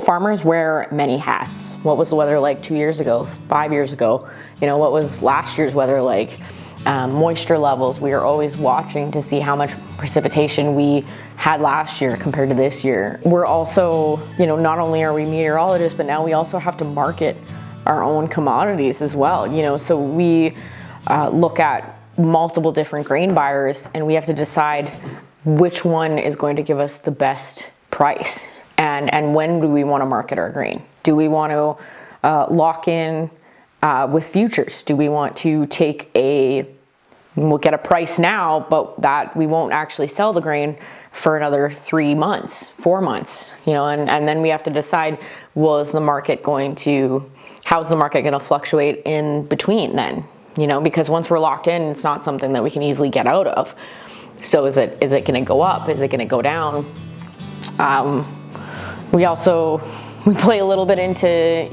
farmers wear many hats. What was the weather like 2 years ago, 5 years ago? What was last year's weather like? Moisture levels, we are always watching to see how much precipitation we had last year compared to this year. We're also, not only are we meteorologists, but now we also have to market our own commodities as well. So we look at multiple different grain buyers, and we have to decide which one is going to give us the best price. And when do we want to market our grain? Do we want to lock in with futures? Do we want to we'll get a price now, but that we won't actually sell the grain for another 3 months, 4 months, and then we have to decide, how's the market going to fluctuate in between then, because once we're locked in, it's not something that we can easily get out of. So is it going to go up? Is it going to go down? We play a little bit into,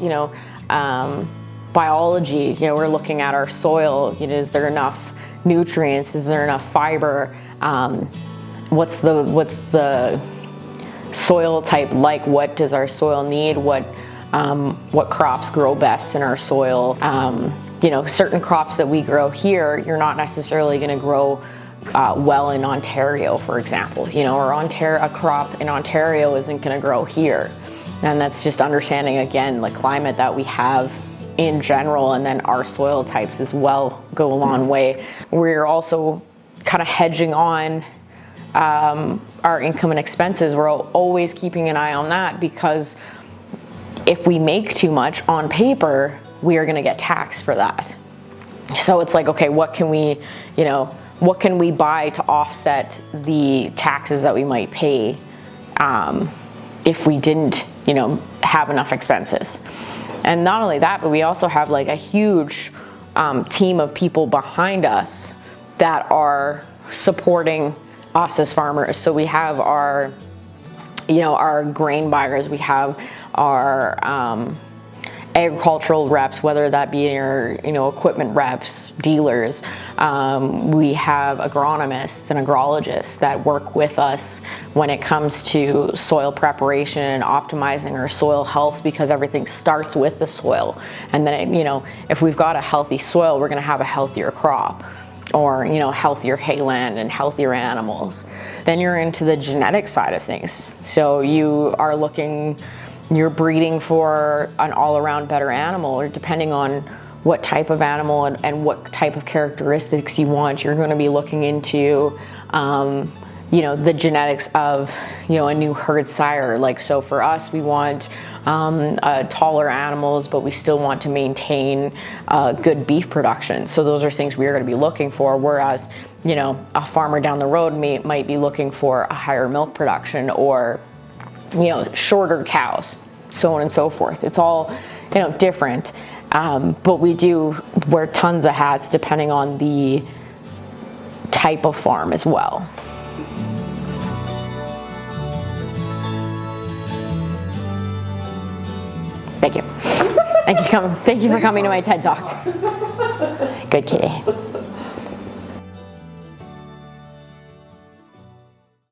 biology. We're looking at our soil. Is there enough nutrients? Is there enough fiber? What's the soil type like? What does our soil need? What crops grow best in our soil? Certain crops that we grow here, you're not necessarily going to grow well in Ontario, for example. Or a crop in Ontario isn't going to grow here. And that's just understanding, again, the climate that we have in general, and then our soil types as well go a long way. We're also kind of hedging on our income and expenses. We're always keeping an eye on that, because if we make too much on paper, we are going to get taxed for that. So it's like, okay, what can we buy to offset the taxes that we might pay if we didn't, have enough expenses? And not only that, but we also have a huge team of people behind us that are supporting us as farmers. So we have our grain buyers, we have our agricultural reps, whether that be your equipment reps, dealers. We have agronomists and agrologists that work with us when it comes to soil preparation and optimizing our soil health, because everything starts with the soil. And then if we've got a healthy soil, we're going to have a healthier crop, or healthier hayland and healthier animals. Then you're into the genetic side of things. So you're breeding for an all-around better animal, or depending on what type of animal and what type of characteristics you want, you're going to be looking into the genetics of a new herd sire. So for us, we want taller animals, but we still want to maintain good beef production. So those are things we are going to be looking for, whereas a farmer down the road might be looking for a higher milk production, or shorter cows, so on and so forth. It's all, different. But we do wear tons of hats depending on the type of farm as well. Thank you. Thank you for coming to my TED Talk. Good kitty.